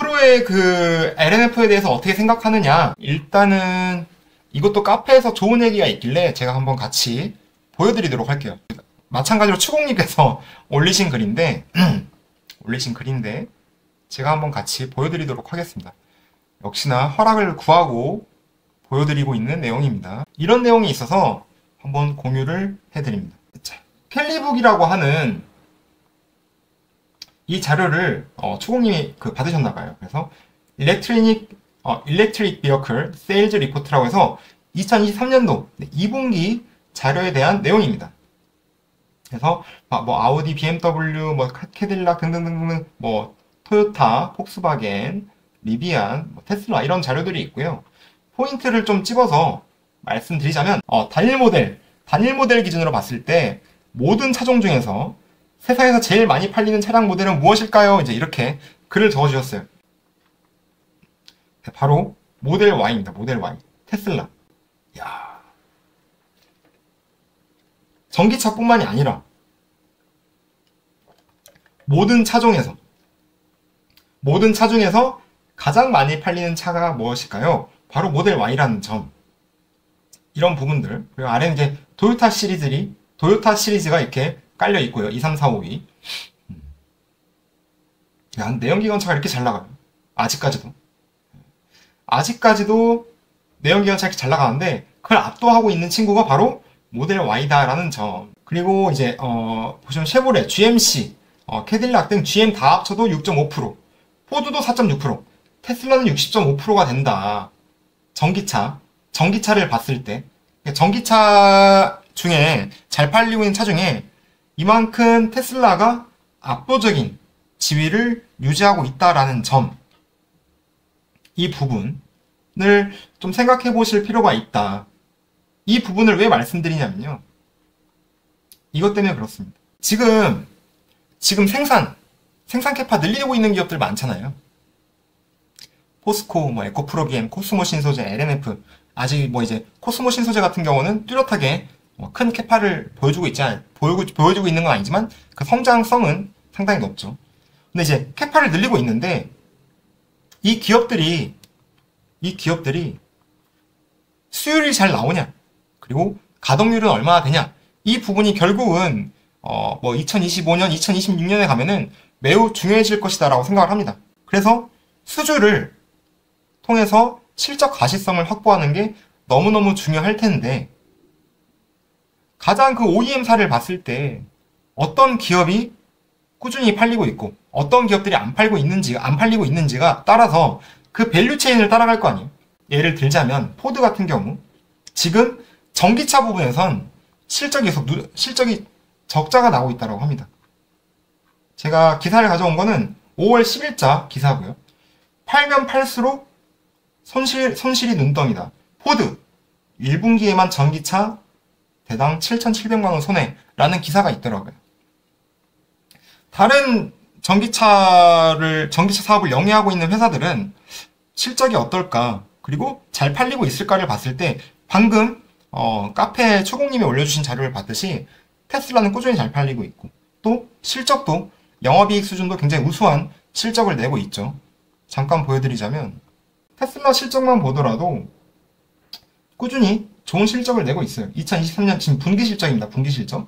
앞으로의 그 LNF에 대해서 어떻게 생각하느냐. 일단은 이것도 카페에서 좋은 얘기가 있길래 제가 한번 같이 보여드리도록 할게요. 마찬가지로 추공님께서 올리신 글인데 제가 한번 같이 보여드리도록 하겠습니다. 역시나 허락을 구하고 보여드리고 있는 내용입니다. 이런 내용이 있어서 한번 공유를 해드립니다. 자, 캘리북이라고 하는 이 자료를 추공님이 받으셨나봐요. 그래서 Electric Vehicle Sales Report라고 해서 2023년도 2분기 자료에 대한 내용입니다. 그래서 뭐 아우디, BMW, 뭐 캐딜락 등등등등, 뭐 토요타, 폭스바겐, 리비안, 뭐 테슬라 이런 자료들이 있고요. 포인트를 좀 집어서 말씀드리자면 단일 모델 기준으로 봤을 때 모든 차종 중에서 세상에서 제일 많이 팔리는 차량 모델은 무엇일까요? 이제 이렇게 글을 적어주셨어요. 바로 모델 Y입니다. 모델 Y. 테슬라. 야, 전기차뿐만이 아니라 모든 차 중에서 가장 많이 팔리는 차가 무엇일까요? 바로 모델 Y라는 점. 이런 부분들. 그리고 아래는 이제 토요타 시리즈가 이렇게 깔려 있고요. 2, 3, 4, 5, 2. 야, 내연기관차가 이렇게 잘 나가요. 아직까지도 내연기관차 이렇게 잘 나가는데 그걸 압도하고 있는 친구가 바로 모델 Y다라는 점. 그리고 이제 보시면 쉐보레, GMC, 캐딜락 등 GM 다 합쳐도 6.5%, 포드도 4.6%, 테슬라는 60.5%가 된다. 전기차를 봤을 때 전기차 중에 잘 팔리고 있는 차 중에 이만큼 테슬라가 압도적인 지위를 유지하고 있다라는 점, 이 부분을 좀 생각해 보실 필요가 있다. 이 부분을 왜 말씀드리냐면요. 이것 때문에 그렇습니다. 지금 생산 캐파 늘리고 있는 기업들 많잖아요. 포스코, 뭐 에코프로비엠, 코스모 신소재, LNF. 아직 뭐 이제 코스모 신소재 같은 경우는 뚜렷하게 큰 캐파를 보여주고 있는 건 아니지만 그 성장성은 상당히 높죠. 근데 이제 캐파를 늘리고 있는데 이 기업들이 수율이 잘 나오냐, 그리고 가동률은 얼마나 되냐, 이 부분이 결국은 뭐 2025년, 2026년에 가면은 매우 중요해질 것이다 라고 생각을 합니다. 그래서 수주를 통해서 실적 가시성을 확보하는 게 너무너무 중요할 텐데, 가장 그 OEM사를 봤을 때 어떤 기업이 꾸준히 팔리고 있고 어떤 기업들이 안 팔리고 있는지가 따라서 그 밸류 체인을 따라갈 거 아니에요. 예를 들자면 포드 같은 경우 지금 전기차 부분에선 실적이 적자가 나오고 있다고 합니다. 제가 기사를 가져온 거는 5월 10일자 기사고요. 팔면 팔수록 손실이 눈덩이다. 포드 1분기에만 전기차 대당 7,700만원 손해라는 기사가 있더라고요. 다른 전기차 사업을 영위하고 있는 회사들은 실적이 어떨까, 그리고 잘 팔리고 있을까를 봤을 때 방금 카페에 추공님이 올려주신 자료를 봤듯이 테슬라는 꾸준히 잘 팔리고 있고, 또 실적도 영업이익 수준도 굉장히 우수한 실적을 내고 있죠. 잠깐 보여드리자면 테슬라 실적만 보더라도 꾸준히 좋은 실적을 내고 있어요. 2023년 지금 분기 실적입니다. 분기 실적.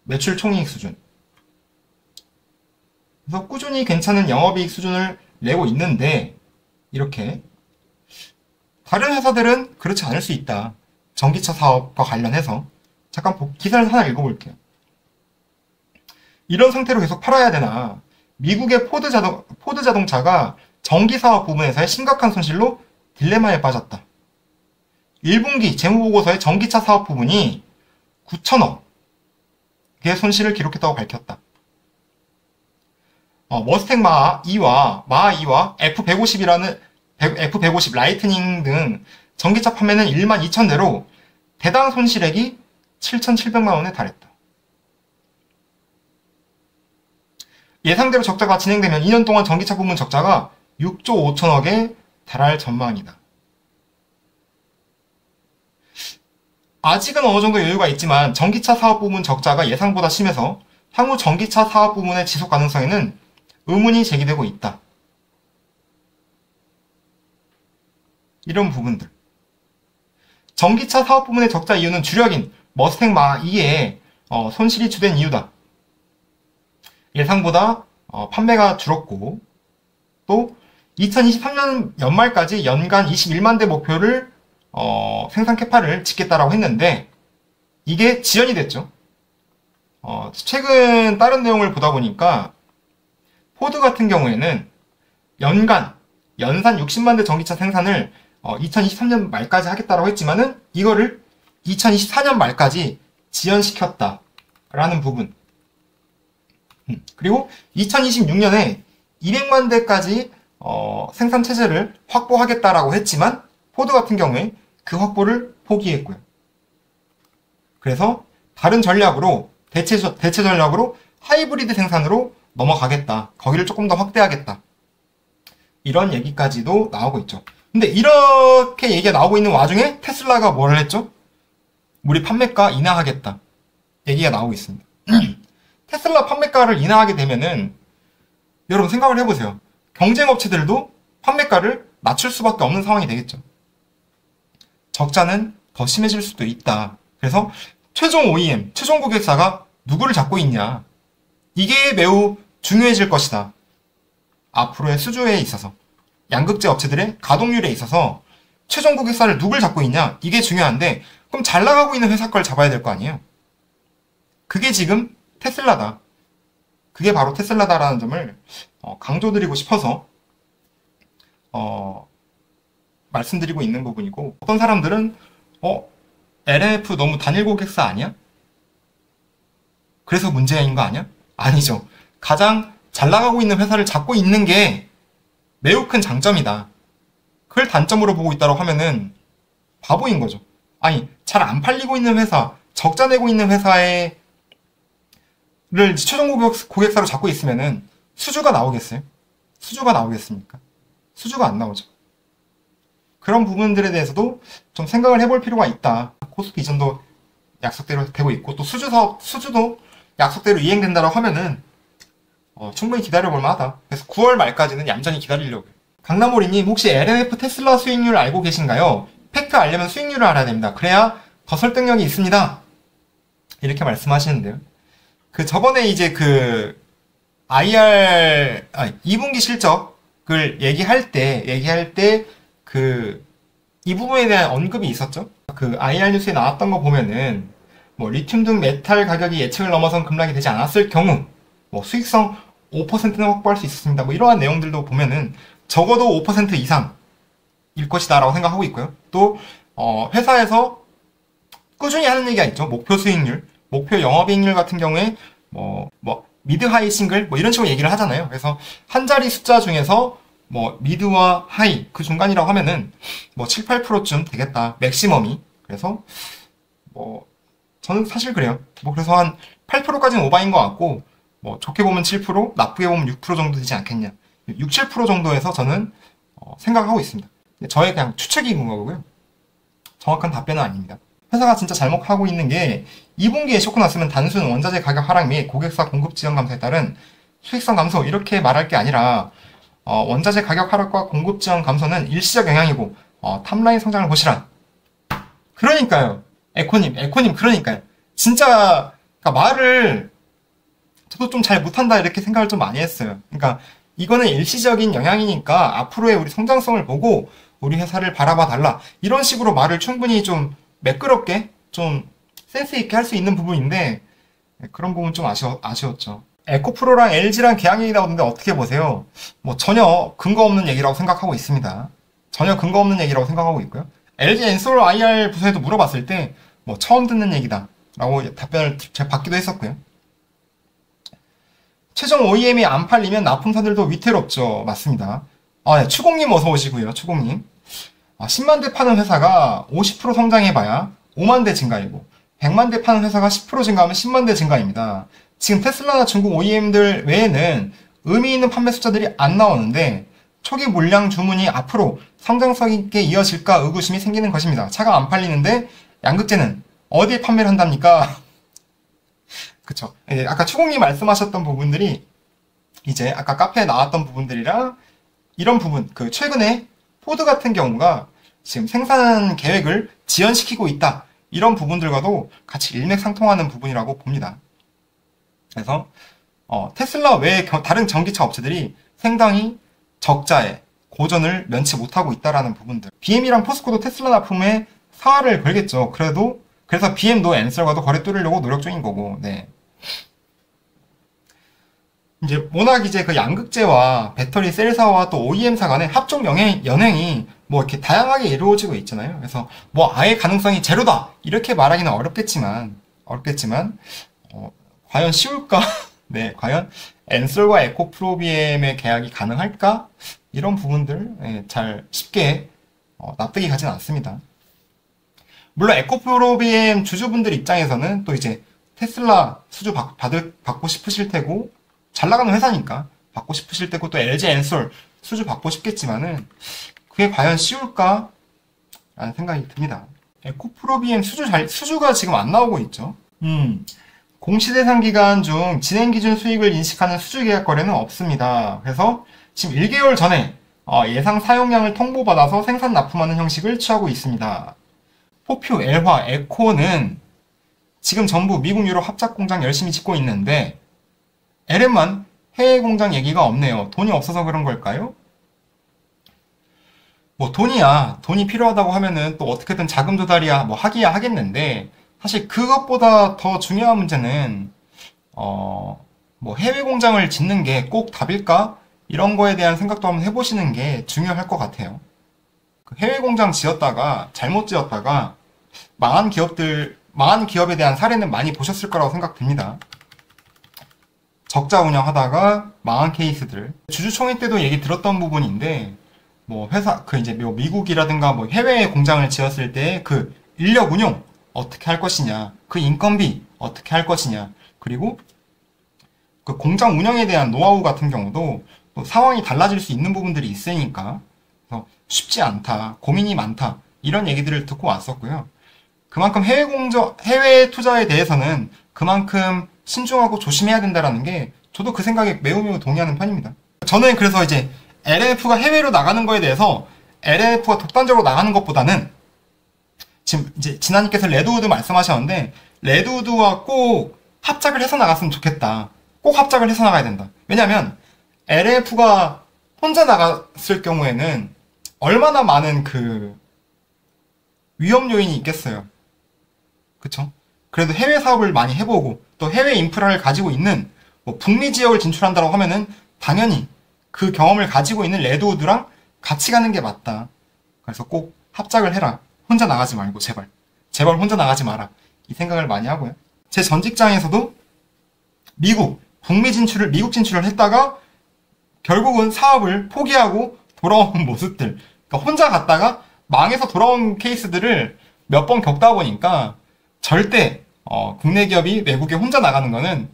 매출 총이익 수준. 그래서 꾸준히 괜찮은 영업이익 수준을 내고 있는데, 이렇게 다른 회사들은 그렇지 않을 수 있다. 전기차 사업과 관련해서. 잠깐 기사를 하나 읽어볼게요. 이런 상태로 계속 팔아야 되나? 미국의 포드 자동차가 전기 사업 부분에서의 심각한 손실로 딜레마에 빠졌다. 1분기 재무보고서의 전기차 사업 부분이 9천억의 손실을 기록했다고 밝혔다. 머스탱 마하2와 F150 라이트닝 등 전기차 판매는 1만 2천 대로 대당 손실액이 7,700만 원에 달했다. 예상대로 적자가 진행되면 2년 동안 전기차 부문 적자가 6조 5천억에 달할 전망이다. 아직은 어느 정도 여유가 있지만 전기차 사업 부문 적자가 예상보다 심해서 향후 전기차 사업 부문의 지속 가능성에는 의문이 제기되고 있다. 이런 부분들. 전기차 사업 부문의 적자 이유는 주력인 머스탱 마2의 손실이 주된 이유다. 예상보다 판매가 줄었고, 또 2023년 연말까지 연간 21만 대 목표를 생산 캐파를 짓겠다라고 했는데 이게 지연이 됐죠. 최근 다른 내용을 보다 보니까 포드 같은 경우에는 연산 60만 대 전기차 생산을 2023년 말까지 하겠다라고 했지만은 이거를 2024년 말까지 지연시켰다라는 부분. 그리고 2026년에 200만 대까지 생산 체제를 확보하겠다라고 했지만 포드 같은 경우에 그 확보를 포기했고요. 그래서 다른 전략으로 대체 전략으로 하이브리드 생산으로 넘어가겠다. 거기를 조금 더 확대하겠다. 이런 얘기까지도 나오고 있죠. 근데 이렇게 얘기가 나오고 있는 와중에 테슬라가 뭘 했죠? 우리 판매가 인하하겠다. 얘기가 나오고 있습니다. 테슬라 판매가를 인하하게 되면은 여러분 생각을 해보세요. 경쟁 업체들도 판매가를 낮출 수밖에 없는 상황이 되겠죠. 적자는 더 심해질 수도 있다. 그래서 최종 OEM, 최종 고객사가 누구를 잡고 있냐. 이게 매우 중요해질 것이다. 앞으로의 수주에 있어서, 양극재 업체들의 가동률에 있어서 최종 고객사를 누굴 잡고 있냐. 이게 중요한데 그럼 잘 나가고 있는 회사 걸 잡아야 될 거 아니에요. 그게 지금 테슬라다. 그게 바로 테슬라다라는 점을 강조드리고 싶어서 말씀드리고 있는 부분이고, 어떤 사람들은 LNF 너무 단일 고객사 아니야? 그래서 문제인 거 아니야? 아니죠. 가장 잘 나가고 있는 회사를 잡고 있는 게 매우 큰 장점이다. 그걸 단점으로 보고 있다고 하면은 바보인 거죠. 아니, 잘 안 팔리고 있는 회사, 적자 내고 있는 회사를 최종 고객사로 잡고 있으면은 수주가 나오겠어요? 수주가 나오겠습니까? 수주가 안 나오죠. 그런 부분들에 대해서도 좀 생각을 해볼 필요가 있다. 코스피 이전도 약속대로 되고 있고, 또 수주도 약속대로 이행된다고 하면은 충분히 기다려볼 만하다. 그래서 9월 말까지는 얌전히 기다리려고요. 강남오리님, 혹시 LNF 테슬라 수익률 알고 계신가요? 팩트 알려면 수익률을 알아야 됩니다. 그래야 더 설득력이 있습니다. 이렇게 말씀하시는데요. 저번에 이제 IR, 2분기 실적을 얘기할 때 이 부분에 대한 언급이 있었죠. IR 뉴스에 나왔던 거 보면은, 리튬 등 메탈 가격이 예측을 넘어선 급락이 되지 않았을 경우, 수익성 5%는 확보할 수 있었습니다. 이러한 내용들도 보면은, 적어도 5% 이상일 것이다 라고 생각하고 있고요. 또, 회사에서 꾸준히 하는 얘기가 있죠. 목표 수익률, 목표 영업이익률 같은 경우에, 미드, 하이, 싱글, 이런 식으로 얘기를 하잖아요. 그래서 한 자리 숫자 중에서 미드와 하이, 그 중간이라고 하면은 7, 8%쯤 되겠다. 맥시멈이. 그래서 저는 사실 그래요. 그래서 한 8%까지는 오바인 것 같고, 좋게 보면 7%, 나쁘게 보면 6% 정도 되지 않겠냐. 6, 7% 정도에서 저는 생각하고 있습니다. 저의 그냥 추측인 거고요. 정확한 답변은 아닙니다. 회사가 진짜 잘못하고 있는 게 2분기에 쇼크 났으면 단순 원자재 가격 하락 및 고객사 공급 지연 감소에 따른 수익성 감소 이렇게 말할 게 아니라 원자재 가격 하락과 공급 지연 감소는 일시적 영향이고 탑라인 성장을 보시라. 그러니까요. 에코님 그러니까요. 진짜 말을 저도 좀 잘 못한다 이렇게 생각을 좀 많이 했어요. 그러니까 이거는 일시적인 영향이니까 앞으로의 우리 성장성을 보고 우리 회사를 바라봐 달라. 이런 식으로 말을 충분히 좀 매끄럽게 좀 센스 있게 할 수 있는 부분인데 그런 부분 좀 아쉬웠죠. 에코프로랑 LG랑 계약 얘기 나오는데 어떻게 보세요? 전혀 근거 없는 얘기라고 생각하고 있습니다. 전혀 근거 없는 얘기라고 생각하고 있고요. LG 엔솔 IR 부서에도 물어봤을 때 처음 듣는 얘기다 라고 답변을 제가 받기도 했었고요. 최종 OEM이 안 팔리면 납품사들도 위태롭죠. 맞습니다. 네, 추공님 어서 오시고요. 추공님. 10만 대 파는 회사가 50% 성장해봐야 5만 대 증가이고 100만 대 파는 회사가 10% 증가하면 10만 대 증가입니다. 지금 테슬라나 중국 OEM들 외에는 의미 있는 판매 숫자들이 안 나오는데 초기 물량 주문이 앞으로 성장성 있게 이어질까 의구심이 생기는 것입니다. 차가 안 팔리는데 양극재는 어디에 판매를 한답니까? 그쵸. 아까 추공님 말씀하셨던 부분들이 이제 아까 카페에 나왔던 부분들이랑 이런 부분, 최근에 포드 같은 경우가 지금 생산 계획을 지연시키고 있다. 이런 부분들과도 같이 일맥상통하는 부분이라고 봅니다. 그래서 테슬라 외에 다른 전기차 업체들이 상당히 적자에 고전을 면치 못하고 있다라는 부분들. BM이랑 포스코도 테슬라 납품에 사활을 걸겠죠. 그래서 BM도 엔셀과도 거래 뚫으려고 노력 중인 거고. 네. 이제 워낙 이제 그 양극재와 배터리 셀사와 또 OEM사 간의 합종 연행이 뭐 이렇게 다양하게 이루어지고 있잖아요. 그래서 뭐 아예 가능성이 제로다 이렇게 말하기는 어렵겠지만 과연 쉬울까? 네, 과연 엔솔과 에코프로비엠의 계약이 가능할까? 이런 부분들 잘 쉽게 납득이 가진 않습니다. 물론 에코프로비엠 주주분들 입장에서는 또 이제 테슬라 수주 받고 싶으실 테고 잘 나가는 회사니까 받고 싶으실 테고 또 LG 엔솔 수주 받고 싶겠지만은 그게 과연 쉬울까? 라는 생각이 듭니다. 에코프로비엠 수주가 지금 안 나오고 있죠. 공시대상 기간 중 진행기준 수익을 인식하는 수주계약 거래는 없습니다. 그래서 지금 1개월 전에 예상 사용량을 통보받아서 생산 납품하는 형식을 취하고 있습니다. 포표, 엘화, 에코는 지금 전부 미국, 유럽 합작 공장 열심히 짓고 있는데 LM만 해외 공장 얘기가 없네요. 돈이 없어서 그런 걸까요? 뭐 돈이 필요하다고 하면은 또 어떻게든 자금 조달이야 뭐 하기야 하겠는데 사실 그것보다 더 중요한 문제는 뭐 해외 공장을 짓는 게 꼭 답일까? 이런 거에 대한 생각도 한번 해보시는 게 중요할 것 같아요. 그 해외 공장 지었다가 잘못 지었다가 망한 기업에 대한 사례는 많이 보셨을 거라고 생각됩니다. 적자 운영하다가 망한 케이스들. 주주총회 때도 얘기 들었던 부분인데 뭐 이제 미국이라든가 뭐 해외에 공장을 지었을 때 그 인력 운용 어떻게 할 것이냐, 그 인건비 어떻게 할 것이냐, 그리고 그 공장 운영에 대한 노하우 같은 경우도 또 상황이 달라질 수 있는 부분들이 있으니까 그래서 쉽지 않다, 고민이 많다 이런 얘기들을 듣고 왔었고요. 그만큼 해외 투자에 대해서는 그만큼 신중하고 조심해야 된다라는 게 저도 그 생각에 매우 동의하는 편입니다. 저는 그래서 이제 LNF가 해외로 나가는 거에 대해서 LNF가 독단적으로 나가는 것보다는 지금 이제 진아님께서 레드우드 말씀하셨는데 레드우드와 꼭 합작을 해서 나갔으면 좋겠다. 꼭 합작을 해서 나가야 된다. 왜냐면 LNF가 혼자 나갔을 경우에는 얼마나 많은 그 위험 요인이 있겠어요. 그쵸? 그래도 해외 사업을 많이 해보고 또 해외 인프라를 가지고 있는 뭐 북미 지역을 진출한다고 하면은 당연히 그 경험을 가지고 있는 레드우드랑 같이 가는 게 맞다. 그래서 꼭 합작을 해라. 혼자 나가지 말고 제발 혼자 나가지 마라. 이 생각을 많이 하고요. 제 전 직장에서도 미국 진출을 했다가 결국은 사업을 포기하고 돌아온 모습들. 그러니까 혼자 갔다가 망해서 돌아온 케이스들을 몇 번 겪다 보니까 절대 국내 기업이 외국에 혼자 나가는 거는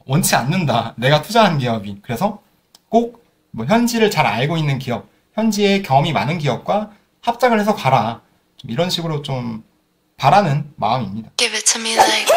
원치 않는다. 내가 투자한 기업이. 그래서 꼭 뭐 현지를 잘 알고 있는 기업, 현지에 경험이 많은 기업과 합작을 해서 가라. 좀 이런 식으로 좀 바라는 마음입니다. Give it to me like